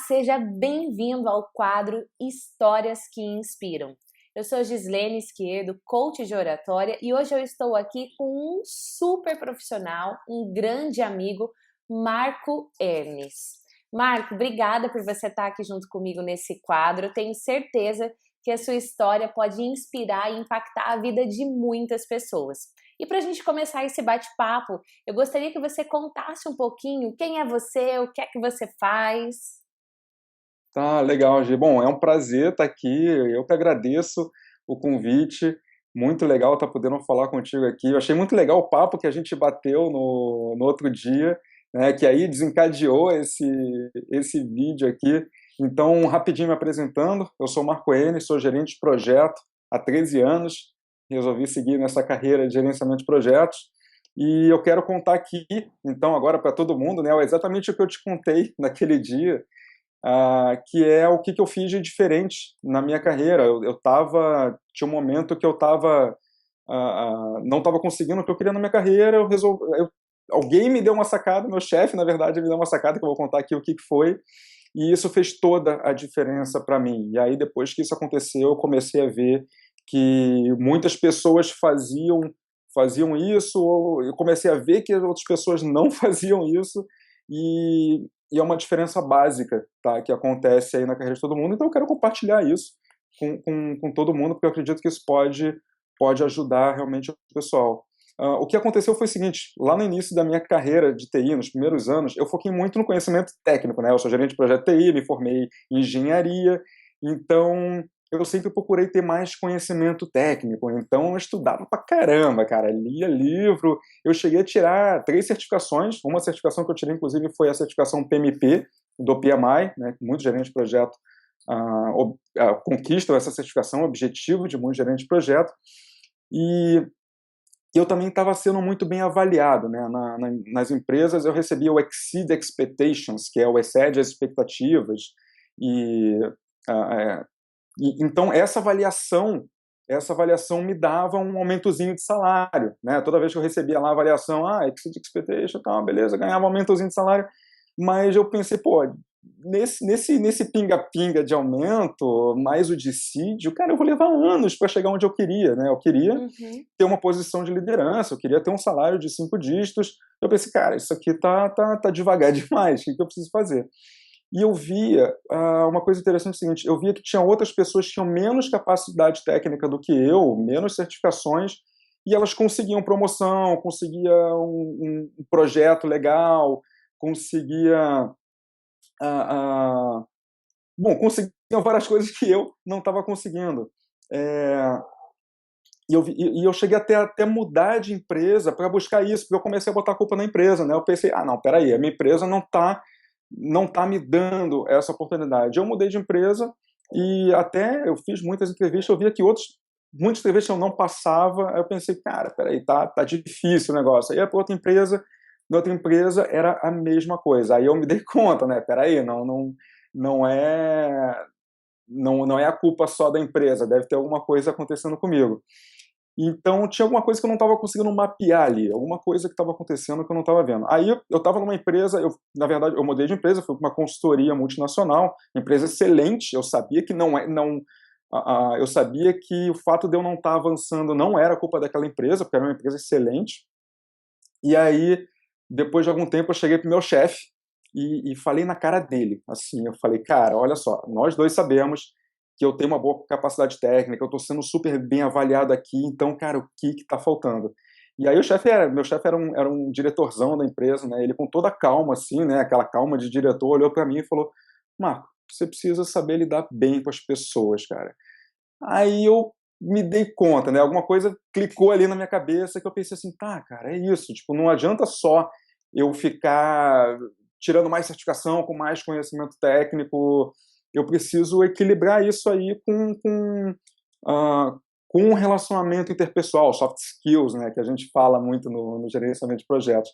seja bem-vindo ao quadro Histórias que Inspiram. Eu sou Gislene Izquierdo, coach de oratória, e hoje eu estou aqui com um super profissional, um grande amigo, Marco Hermes. Marco, obrigada por você estar aqui junto comigo nesse quadro. Eu tenho certeza que a sua história pode inspirar e impactar a vida de muitas pessoas. E para a gente começar esse bate-papo, eu gostaria que você contasse um pouquinho quem é você, o que é que você faz. Tá, legal, Gi. Bom, é um prazer estar aqui. Eu que agradeço o convite. Muito legal estar podendo falar contigo aqui. Eu achei muito legal o papo que a gente bateu no outro dia, né, que aí desencadeou esse vídeo aqui. Então, rapidinho me apresentando, eu sou Marco Hermes, sou gerente de projeto há 13 anos. Resolvi seguir nessa carreira de gerenciamento de projetos. E eu quero contar aqui, então, agora para todo mundo, né, exatamente o que eu te contei naquele dia, que é o que eu fiz de diferente na minha carreira. Tinha um momento que eu não estava conseguindo o que eu queria na minha carreira, alguém me deu uma sacada, meu chefe, na verdade, me deu uma sacada, que eu vou contar aqui o que foi, e isso fez toda a diferença para mim. E aí, depois que isso aconteceu, eu comecei a ver que muitas pessoas faziam isso, ou eu comecei a ver que as outras pessoas não faziam isso, e é uma diferença básica, tá, que acontece aí na carreira de todo mundo. Então eu quero compartilhar isso com todo mundo, porque eu acredito que isso pode ajudar realmente o pessoal. O que aconteceu foi o seguinte: lá no início da minha carreira de TI, nos primeiros anos, eu foquei muito no conhecimento técnico, né? Eu sou gerente de projeto TI, me formei em engenharia, então eu sempre procurei ter mais conhecimento técnico. Então eu estudava pra caramba, cara, lia livro. Eu cheguei a tirar 3 certificações. Uma certificação que eu tirei, inclusive, foi a certificação PMP, do PMI, né? Muitos gerentes de projeto conquistam essa certificação, objetivo de muito gerente de projeto. E eu também estava sendo muito bem avaliado, né? Nas empresas eu recebia o Exceed Expectations, que é o excede as expectativas, e então essa avaliação me dava um aumentozinho de salário, né? Toda vez que eu recebia lá a avaliação, Exceed Expectation, tá, beleza, ganhava um aumentozinho de salário, mas eu pensei, pô, nesse pinga-pinga de aumento, mais o dissídio, cara, eu vou levar anos para chegar onde eu queria, né? Eu queria ter uma posição de liderança, eu queria ter um salário de 5 dígitos. Eu pensei, cara, isso aqui tá devagar demais, o que eu preciso fazer? E eu via uma coisa interessante, é o seguinte: eu via que tinha outras pessoas que tinham menos capacidade técnica do que eu, menos certificações, e elas conseguiam promoção, conseguiam um projeto legal, conseguia conseguiam várias coisas que eu não estava conseguindo. E eu cheguei até mudar de empresa para buscar isso, porque eu comecei a botar a culpa na empresa, né? Eu pensei, não, peraí, a minha empresa não tá me dando essa oportunidade. Eu mudei de empresa e até eu fiz muitas entrevistas, eu via que muitas entrevistas eu não passava, aí eu pensei, cara, peraí, tá difícil o negócio. Aí ia para na outra empresa era a mesma coisa. Aí eu me dei conta, né, peraí, não é a culpa só da empresa, deve ter alguma coisa acontecendo comigo. Então tinha alguma coisa que eu não estava conseguindo mapear ali, alguma coisa que estava acontecendo que eu não estava vendo. Aí eu estava numa empresa, na verdade eu mudei de empresa, fui para uma consultoria multinacional, empresa excelente. Eu sabia que eu sabia que o fato de eu não estar avançando não era culpa daquela empresa, porque era uma empresa excelente. E aí, depois de algum tempo, eu cheguei para o meu chefe e falei na cara dele, assim, eu falei, cara, olha só, nós dois sabemos que eu tenho uma boa capacidade técnica, eu estou sendo super bem avaliado aqui, então, cara, o que está faltando? E aí meu chefe era um diretorzão da empresa, né? Ele, com toda a calma, assim, né, aquela calma de diretor, olhou para mim e falou, Marco, você precisa saber lidar bem com as pessoas, cara. Aí eu me dei conta, né? Alguma coisa clicou ali na minha cabeça, que eu pensei assim, tá, cara, é isso. Tipo, não adianta só eu ficar tirando mais certificação, com mais conhecimento técnico. Eu preciso equilibrar isso aí com um relacionamento interpessoal, soft skills, né? Que a gente fala muito no gerenciamento de projetos.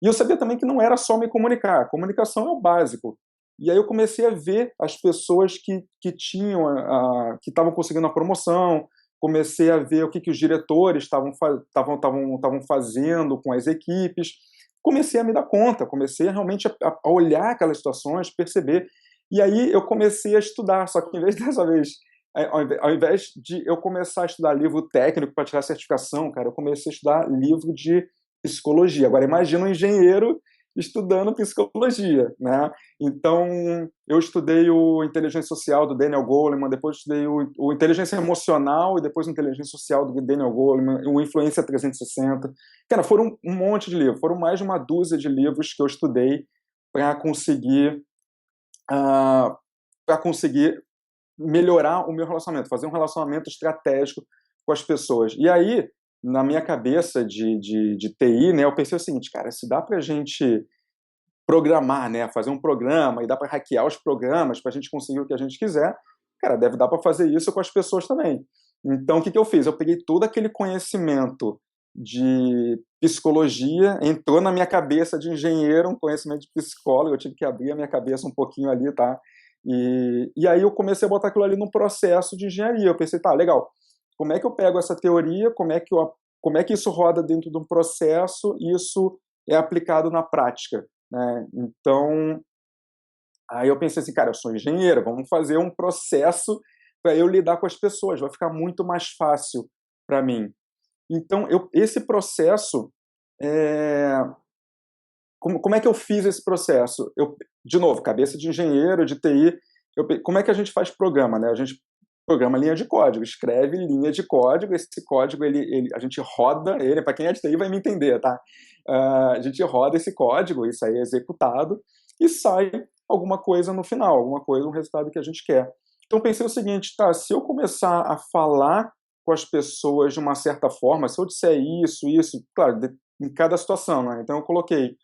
E eu sabia também que não era só me comunicar. Comunicação é o básico. E aí eu comecei a ver as pessoas que estavam conseguindo a promoção, comecei a ver o que os diretores estavam fazendo com as equipes, comecei a me dar conta, comecei realmente a olhar aquelas situações, perceber. E aí eu comecei a estudar, só que em vez dessa vez, ao invés de eu começar a estudar livro técnico para tirar certificação, cara, eu comecei a estudar livro de psicologia. Agora imagina um engenheiro estudando psicologia, né? Então, eu estudei o Inteligência Social do Daniel Goleman, depois estudei o Inteligência Emocional e depois o Inteligência Social do Daniel Goleman, o Influência 360. Cara, foram um monte de livros, foram mais de uma dúzia de livros que eu estudei para conseguir melhorar o meu relacionamento, fazer um relacionamento estratégico com as pessoas. E aí, na minha cabeça de TI, né, eu pensei o seguinte, cara, se dá para a gente programar, né, fazer um programa e dá para hackear os programas para a gente conseguir o que a gente quiser, cara, deve dar para fazer isso com as pessoas também. Então, o que eu fiz? Eu peguei todo aquele conhecimento de psicologia, entrou na minha cabeça de engenheiro, um conhecimento de psicólogo, eu tive que abrir a minha cabeça um pouquinho ali, tá? E aí eu comecei a botar aquilo ali num processo de engenharia. Eu pensei, tá, legal, como é que eu pego essa teoria, como é que isso roda dentro de um processo e isso é aplicado na prática, né? Então, aí eu pensei assim, cara, eu sou engenheiro, vamos fazer um processo para eu lidar com as pessoas, vai ficar muito mais fácil para mim. Então, esse processo, como é que eu fiz esse processo? De novo, cabeça de engenheiro, de TI, como é que a gente faz programa, né? A gente programa linha de código, escreve linha de código, esse código a gente roda ele, para quem é de TI vai me entender, tá? A gente roda esse código, isso aí é executado, e sai alguma coisa no final, alguma coisa, um resultado que a gente quer. Então pensei o seguinte, tá, se eu começar a falar com as pessoas de uma certa forma, se eu disser isso, claro, em cada situação, né? Então eu coloquei,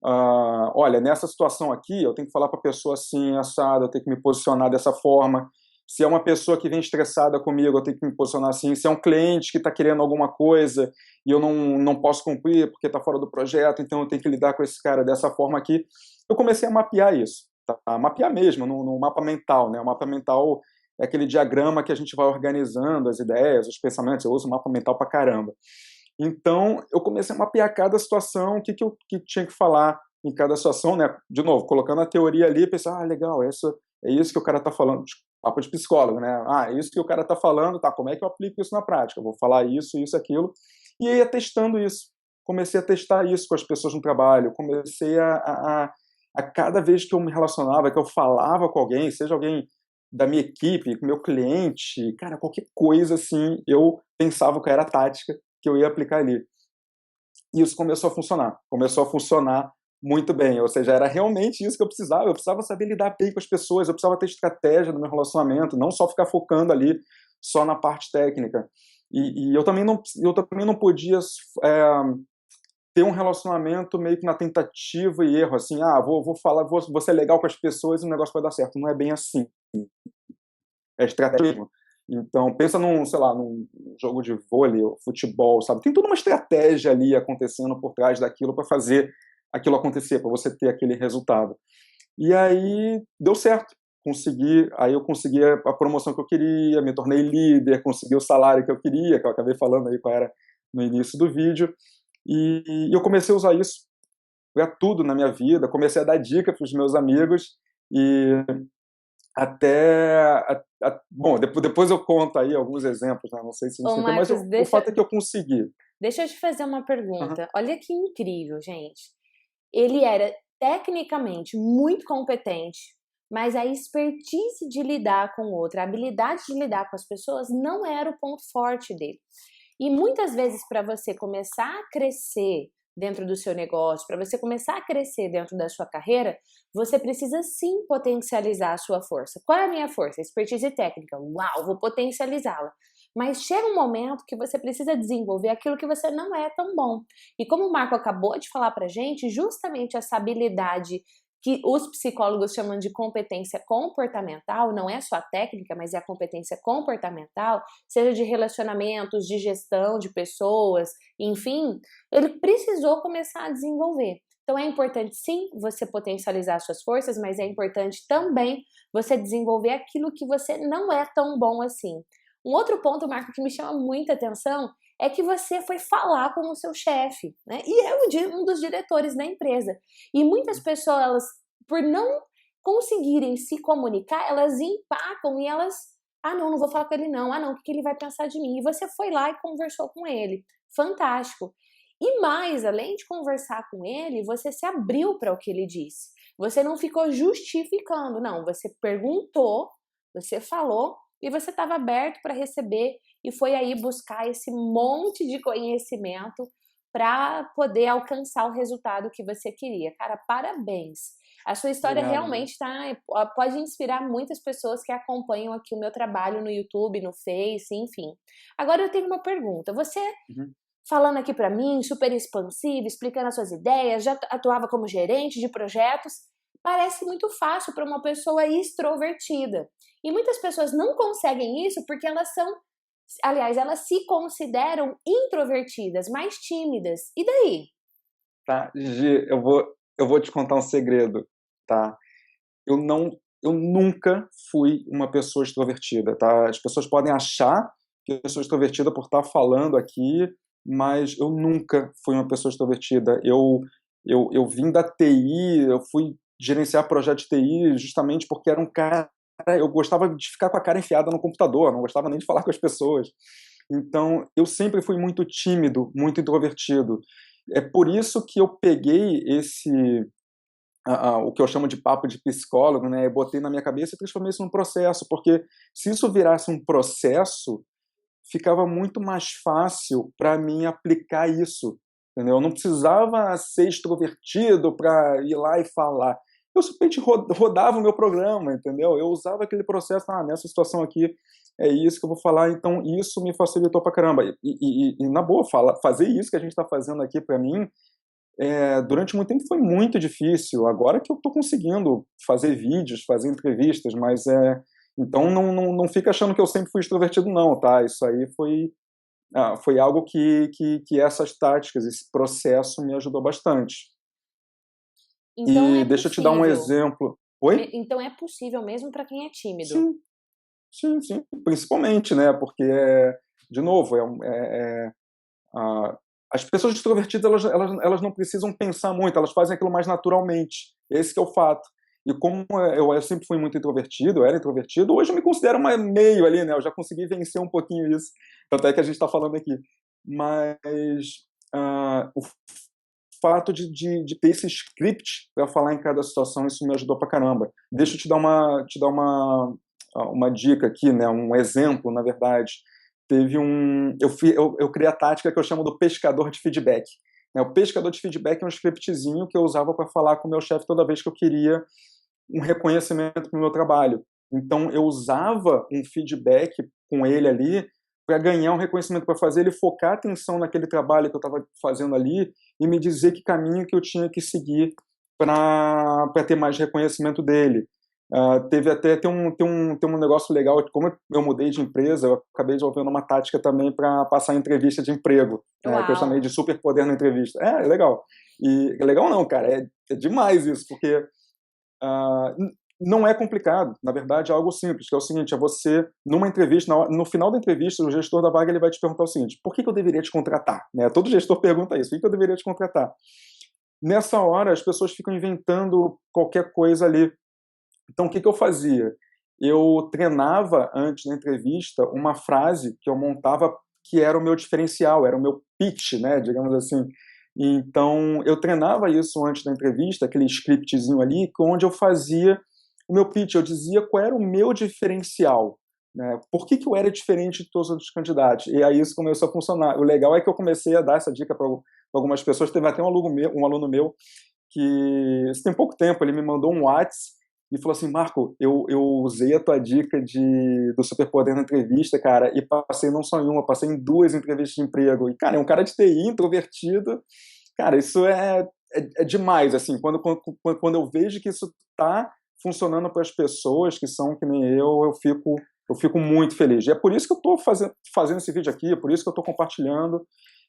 olha, nessa situação aqui, eu tenho que falar para a pessoa assim, assado, eu tenho que me posicionar dessa forma. Se é uma pessoa que vem estressada comigo, eu tenho que me posicionar assim. Se é um cliente que está querendo alguma coisa e eu não posso cumprir porque está fora do projeto, então eu tenho que lidar com esse cara dessa forma aqui. Eu comecei a mapear isso, tá? Mapear mesmo, no mapa mental, né? O mapa mental é aquele diagrama que a gente vai organizando as ideias, os pensamentos. Eu uso o mapa mental pra caramba. Então, eu comecei a mapear cada situação, o que eu tinha que falar em cada situação, né? De novo, colocando a teoria ali, pensar, legal, é isso que o cara está falando. Papo de psicólogo, né? É isso que o cara está falando, tá, como é que eu aplico isso na prática? Eu vou falar isso, aquilo. E aí, ia testando isso. Comecei a testar isso com as pessoas no trabalho. Comecei a cada vez que eu me relacionava, que eu falava com alguém, seja alguém da minha equipe, com meu cliente, cara, qualquer coisa assim, eu pensava que era a tática que eu ia aplicar ali. E isso começou a funcionar muito bem, ou seja, era realmente isso que eu precisava saber lidar bem com as pessoas, eu precisava ter estratégia no meu relacionamento, não só ficar focando ali só na parte técnica. E eu também não podia ter um relacionamento meio que na tentativa e erro, assim, vou ser legal com as pessoas e o negócio vai dar certo. Não é bem assim. É estratégia. Então, pensa num jogo de vôlei, ou futebol, sabe? Tem toda uma estratégia ali acontecendo por trás daquilo para fazer aquilo acontecer, para você ter aquele resultado. E aí, deu certo. Aí eu consegui a promoção que eu queria, me tornei líder, consegui o salário que eu queria, que eu acabei falando aí qual era no início do vídeo. E eu comecei a usar isso para tudo na minha vida, comecei a dar dica para os meus amigos e bom, depois eu conto aí alguns exemplos, né? Não sei se você tem, mas Marcos, o fato é que eu consegui. Deixa eu te fazer uma pergunta. Uhum. Olha que incrível, gente. Ele era tecnicamente muito competente, mas a expertise de lidar com o outro, a habilidade de lidar com as pessoas não era o ponto forte dele. E muitas vezes, para você começar a crescer dentro do seu negócio, para você começar a crescer dentro da sua carreira, você precisa sim potencializar a sua força. Qual é a minha força? Expertise técnica. Uau, vou potencializá-la. Mas chega um momento que você precisa desenvolver aquilo que você não é tão bom. E como o Marco acabou de falar pra gente, justamente essa habilidade que os psicólogos chamam de competência comportamental, não é só a técnica, mas é a competência comportamental, seja de relacionamentos, de gestão de pessoas, enfim, ele precisou começar a desenvolver. Então é importante sim você potencializar suas forças, mas é importante também você desenvolver aquilo que você não é tão bom assim. Um outro ponto, Marco, que me chama muita atenção é que você foi falar com o seu chefe, né? E é um dos diretores da empresa. E muitas pessoas, por não conseguirem se comunicar, elas empacam e elas, ah não, não vou falar com ele não, ah não, o que ele vai pensar de mim? E você foi lá e conversou com ele. Fantástico. E mais, além de conversar com ele, você se abriu para o que ele disse. Você não ficou justificando, não, você perguntou, você falou e você estava aberto para receber e foi aí buscar esse monte de conhecimento para poder alcançar o resultado que você queria. Cara, parabéns! A sua história Obrigado, Gi. realmente pode inspirar muitas pessoas que acompanham aqui o meu trabalho no YouTube, no Face, enfim. Agora eu tenho uma pergunta. Você, Uhum. falando aqui para mim, super expansivo, explicando as suas ideias, já atuava como gerente de projetos, parece muito fácil para uma pessoa extrovertida. E muitas pessoas não conseguem isso porque elas são, aliás, elas se consideram introvertidas, mais tímidas. E daí? Tá, Gi, eu vou te contar um segredo, tá? Eu não, eu nunca fui uma pessoa extrovertida, tá? As pessoas podem achar que eu sou extrovertida por estar falando aqui, mas eu nunca fui uma pessoa extrovertida. Eu vim da TI, eu fui gerenciar projeto de TI justamente porque era um cara, eu gostava de ficar com a cara enfiada no computador, não gostava nem de falar com as pessoas. Então, eu sempre fui muito tímido, muito introvertido. É por isso que eu peguei o que eu chamo de papo de psicólogo, né? Eu botei na minha cabeça e transformei isso num processo, porque se isso virasse um processo, ficava muito mais fácil para mim aplicar isso, entendeu? Eu não precisava ser extrovertido para ir lá e falar. Eu simplesmente rodava o meu programa, entendeu? Eu usava aquele processo, nessa situação aqui é isso que eu vou falar, então isso me facilitou pra caramba. E na boa, fazer isso que a gente está fazendo aqui para mim, durante muito tempo foi muito difícil. Agora que eu estou conseguindo fazer vídeos, fazer entrevistas, mas então não fica achando que eu sempre fui extrovertido, não, tá? Isso aí foi algo que essas táticas, esse processo me ajudou bastante. Então E é deixa eu te dar um possível. exemplo. Oi? Então é possível mesmo para quem é tímido. Sim, sim, sim. Principalmente, né? Porque, de novo, a- as pessoas extrovertidas elas não precisam pensar muito, elas fazem aquilo mais naturalmente. Esse que é o fato. E como eu sempre fui muito introvertido, eu era introvertido, hoje eu me considero meio ali, né? Eu já consegui vencer um pouquinho isso. Tanto é que a gente está falando aqui. Mas o fato de ter esse script para falar em cada situação, isso me ajudou pra caramba. Deixa eu te dar uma dica aqui, né? Um exemplo, na verdade. Eu criei a tática que eu chamo do pescador de feedback. O pescador de feedback é um scriptzinho que eu usava para falar com o meu chefe toda vez que eu queria um reconhecimento para o meu trabalho. Então, eu usava um feedback com ele ali para ganhar um reconhecimento, para fazer ele focar a atenção naquele trabalho que eu estava fazendo ali e me dizer que caminho que eu tinha que seguir para ter mais reconhecimento dele. Teve até tem um negócio legal, como eu mudei de empresa, eu acabei desenvolvendo uma tática também para passar em entrevista de emprego, que eu chamei Uau! de superpoder na entrevista. É legal. E legal não, cara, é demais isso, porque ah, não é complicado, na verdade é algo simples, que é o seguinte, é você, numa entrevista, no final da entrevista, o gestor da vaga ele vai te perguntar o seguinte, por que eu deveria te contratar? Né? Todo gestor pergunta isso, por que eu deveria te contratar? Nessa hora, as pessoas ficam inventando qualquer coisa ali. Então, o que eu fazia? Eu treinava, antes da entrevista, uma frase que eu montava que era o meu diferencial, era o meu pitch, né, digamos assim. Então, eu treinava isso antes da entrevista, aquele scriptzinho ali, onde eu fazia o meu pitch, eu dizia qual era o meu diferencial, né? Por que eu era diferente de todos os outros candidatos? E aí isso começou a funcionar. O legal é que eu comecei a dar essa dica para algumas pessoas. Teve até um aluno meu que, isso tem pouco tempo, ele me mandou um WhatsApp e falou assim, Marco, eu usei a tua dica do Superpoder na entrevista, cara, e passei não só em uma, passei em 2 entrevistas de emprego. E, cara, é um cara de TI, introvertido. Cara, isso é demais, assim, quando eu vejo que isso tá funcionando para as pessoas que são que nem eu fico muito feliz. E é por isso que eu estou fazendo esse vídeo aqui, é por isso que eu estou compartilhando. Ô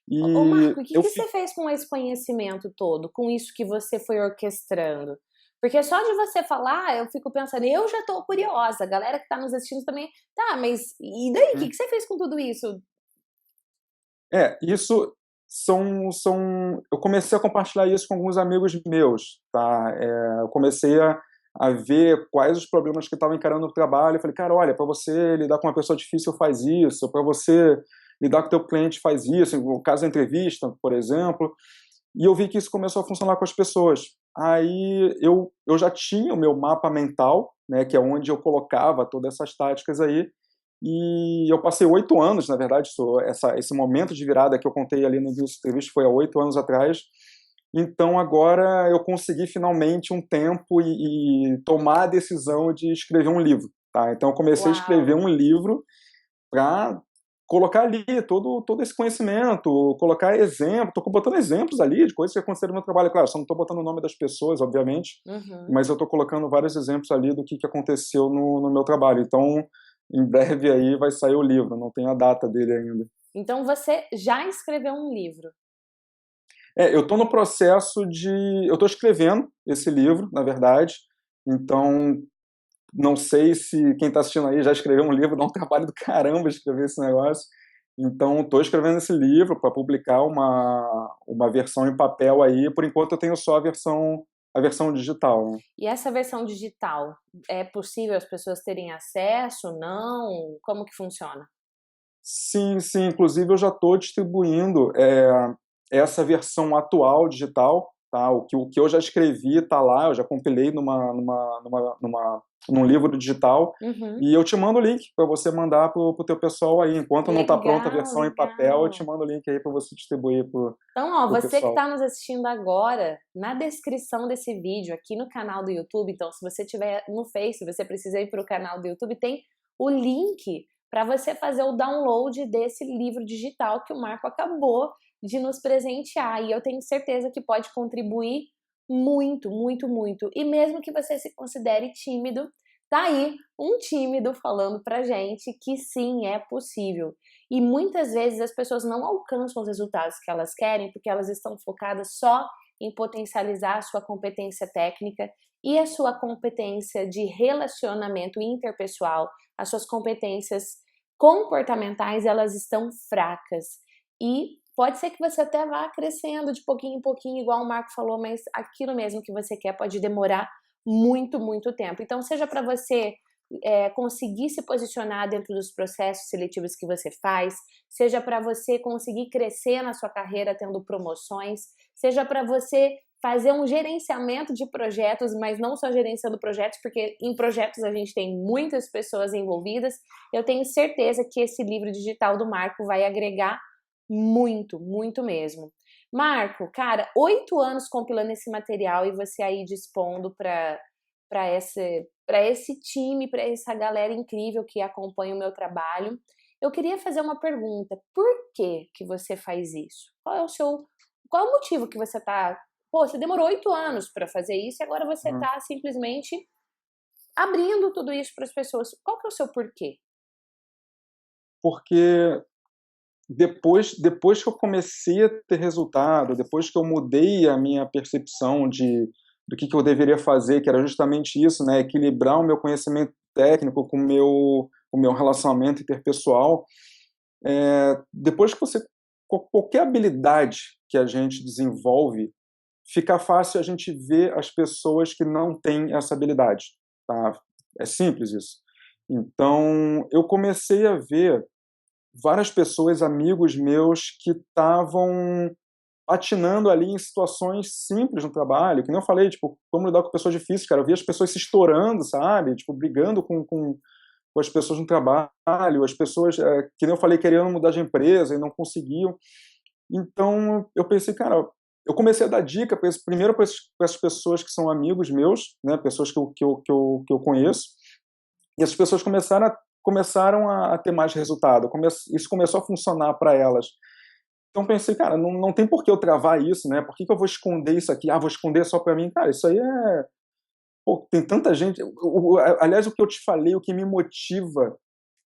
E Marco, o que eu que fico. você fez com esse conhecimento todo, com isso que você foi orquestrando? Porque só de você falar, eu fico pensando, eu já tô curiosa, a galera que tá nos assistindo também, tá, mas e daí, o que que você fez com tudo isso? Isso eu comecei a compartilhar isso com alguns amigos meus, tá? Eu comecei a ver quais os problemas que estavam encarando no trabalho. Eu falei, cara, olha, para você lidar com uma pessoa difícil faz isso, para você lidar com o teu cliente faz isso, no caso da entrevista, por exemplo. E eu vi que isso começou a funcionar com as pessoas. Aí eu já tinha o meu mapa mental, né, que é onde eu colocava todas essas táticas aí, e eu passei 8 anos, na verdade, esse momento de virada que eu contei ali no início da entrevista foi há 8 anos atrás. Então agora eu consegui finalmente um tempo e tomar a decisão de escrever um livro. Tá? Então eu comecei a escrever Uau! um livro para colocar ali todo esse conhecimento, colocar exemplos, estou botando exemplos ali de coisas que aconteceram no meu trabalho. Claro, só não estou botando o nome das pessoas, obviamente, Uhum. mas eu estou colocando vários exemplos ali do que aconteceu no meu trabalho. Então, em breve aí vai sair o livro, não tem a data dele ainda. Então você já escreveu um livro. Eu estou no processo eu estou escrevendo esse livro, na verdade, então não sei se quem está assistindo aí já escreveu um livro, dá um trabalho do caramba escrever esse negócio. Então, estou escrevendo esse livro para publicar uma versão em papel aí. Por enquanto, eu tenho só a versão digital. Né? E essa versão digital, é possível as pessoas terem acesso? Não? Como que funciona? Sim, sim. Inclusive, eu já estou distribuindo essa versão atual digital. Tá? O que eu já escrevi está lá, eu já compilei num livro digital. Uhum. E eu te mando o link para você mandar para o teu pessoal aí. Enquanto não está pronta a Legal, versão em papel, eu te legal. mando o link aí para você distribuir para Então, ó, o você que pessoal. está nos assistindo agora, na descrição desse vídeo, aqui no canal do YouTube, então se você estiver no Face, você precisa ir para o canal do YouTube, tem o link para você fazer o download desse livro digital que o Marco acabou de nos presentear. E eu tenho certeza que pode contribuir muito, muito, muito. E mesmo que você se considere tímido, tá aí um tímido falando pra gente que sim, é possível. E muitas vezes as pessoas não alcançam os resultados que elas querem porque elas estão focadas só em potencializar a sua competência técnica e a sua competência de relacionamento interpessoal, as suas competências comportamentais, elas estão fracas. E pode ser que você até vá crescendo de pouquinho em pouquinho, igual o Marco falou, mas aquilo mesmo que você quer pode demorar muito, muito tempo. Então, seja para você conseguir se posicionar dentro dos processos seletivos que você faz, seja para você conseguir crescer na sua carreira tendo promoções, seja para você fazer um gerenciamento de projetos, mas não só gerenciando projetos, porque em projetos a gente tem muitas pessoas envolvidas. Eu tenho certeza que esse livro digital do Marco vai agregar muito, muito mesmo. Marco, cara, 8 anos compilando esse material e você aí dispondo para esse time, para essa galera incrível que acompanha o meu trabalho. Eu queria fazer uma pergunta. Por que você faz isso? Qual é o motivo que você tá... Pô, você demorou 8 anos para fazer isso e agora você Uhum. tá simplesmente abrindo tudo isso para as pessoas. Qual que é o seu porquê? Porque depois que eu comecei a ter resultado, depois que eu mudei a minha percepção do que eu deveria fazer, que era justamente isso, né, equilibrar o meu conhecimento técnico com o meu relacionamento interpessoal, depois que qualquer habilidade que a gente desenvolve, fica fácil a gente ver as pessoas que não têm essa habilidade, tá? É simples isso. Então, eu comecei a ver várias pessoas, amigos meus, que estavam patinando ali em situações simples no trabalho, que nem eu falei, tipo, como lidar com pessoas difíceis, cara, eu via as pessoas se estourando, sabe, tipo, brigando com as pessoas no trabalho, as pessoas, que nem eu falei, querendo mudar de empresa e não conseguiam. Então, eu pensei, cara, eu comecei a dar dica primeiro para essas pessoas que são amigos meus, né, pessoas que eu conheço, e essas pessoas começaram a ter mais resultado, isso começou a funcionar para elas. Então pensei, cara, não tem por que eu travar isso, né? Por que eu vou esconder isso aqui? Vou esconder só para mim? Cara, isso aí é... Pô, tem tanta gente... Aliás, o que eu te falei, o que me motiva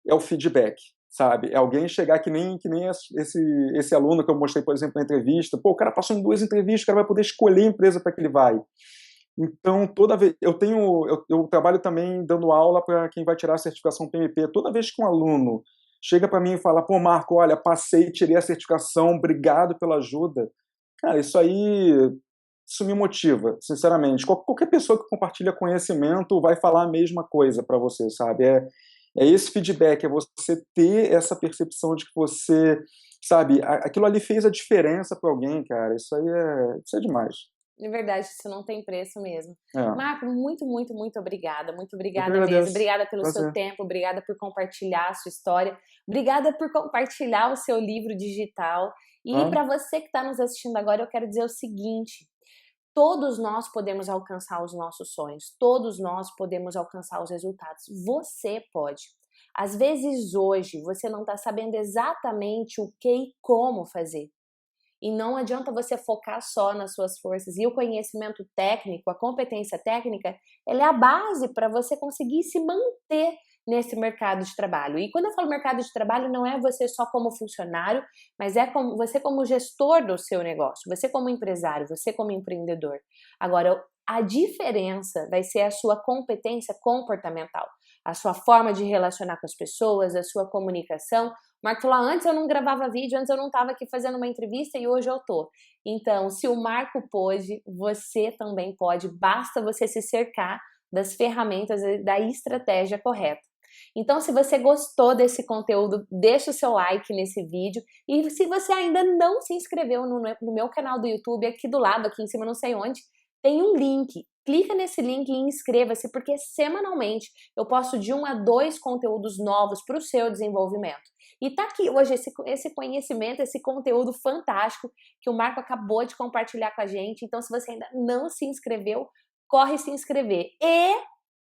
é o feedback, sabe? É alguém chegar que nem esse aluno que eu mostrei, por exemplo, na entrevista. Pô, o cara passou em 2 entrevistas, o cara vai poder escolher a empresa para que ele vai. Então, toda vez eu trabalho também dando aula para quem vai tirar a certificação PMP. Toda vez que um aluno chega para mim e fala: "Pô, Marco, olha, passei, tirei a certificação, obrigado pela ajuda". Cara, isso aí, isso me motiva, sinceramente. Qualquer pessoa que compartilha conhecimento vai falar a mesma coisa para você, sabe? É esse feedback, é você ter essa percepção de que você, sabe, aquilo ali fez a diferença para alguém, cara. Isso é demais. De verdade, isso não tem preço mesmo. É. Marco, muito, muito, muito obrigada. Muito Eu que obrigada mesmo. agradeço. Obrigada pelo seu Prazer. tempo, obrigada por compartilhar a sua história, obrigada por compartilhar o seu livro digital. E Claro. para você que está nos assistindo agora, eu quero dizer o seguinte: todos nós podemos alcançar os nossos sonhos, todos nós podemos alcançar os resultados. Você pode. Às vezes hoje você não está sabendo exatamente o que e como fazer. E não adianta você focar só nas suas forças. E o conhecimento técnico, a competência técnica, ela é a base para você conseguir se manter nesse mercado de trabalho. E quando eu falo mercado de trabalho, não é você só como funcionário, mas é como você como gestor do seu negócio, você como empresário, você como empreendedor. Agora, a diferença vai ser a sua competência comportamental, a sua forma de relacionar com as pessoas, a sua comunicação. O Marco falou, antes eu não gravava vídeo, antes eu não estava aqui fazendo uma entrevista e hoje eu tô. Então, se o Marco pôde, você também pode, basta você se cercar das ferramentas e da estratégia correta. Então, se você gostou desse conteúdo, deixa o seu like nesse vídeo. E se você ainda não se inscreveu no meu canal do YouTube, aqui do lado, aqui em cima, não sei onde, tem um link. Clica nesse link e inscreva-se, porque semanalmente eu posto de 1 a 2 conteúdos novos para o seu desenvolvimento. E tá aqui hoje esse conhecimento, esse conteúdo fantástico que o Marco acabou de compartilhar com a gente. Então, se você ainda não se inscreveu, corre se inscrever. E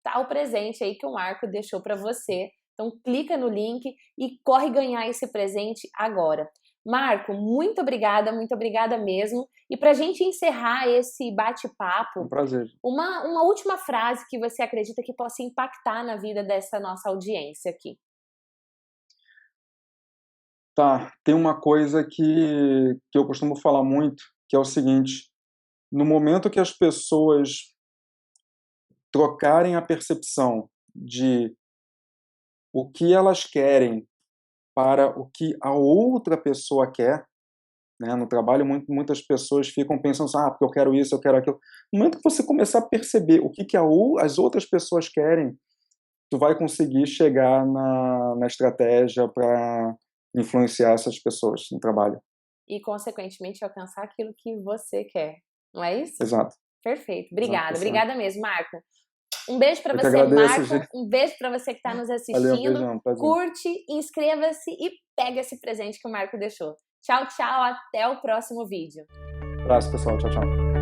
tá o presente aí que o Marco deixou para você. Então, clica no link e corre ganhar esse presente agora. Marco, muito obrigada mesmo. E para a gente encerrar esse bate-papo, Um prazer. uma última frase que você acredita que possa impactar na vida dessa nossa audiência aqui. Tá, tem uma coisa que eu costumo falar muito, que é o seguinte: no momento que as pessoas trocarem a percepção de o que elas querem para o que a outra pessoa quer, né? No trabalho, muitas pessoas ficam pensando assim, porque eu quero isso, eu quero aquilo. No momento que você começar a perceber o que as outras pessoas querem, tu vai conseguir chegar na estratégia para influenciar essas pessoas no trabalho. E, consequentemente, alcançar aquilo que você quer. Não é isso? Exato. Perfeito. Exato, Obrigada mesmo, Marco. Um beijo para eu que você, agradeço, Marco. gente. Um beijo para você que está nos Valeu, assistindo. beijão, prazer. Curte, inscreva-se e pega esse presente que o Marco deixou. Tchau, tchau. Até o próximo vídeo. Abraço, pessoal. Tchau, tchau.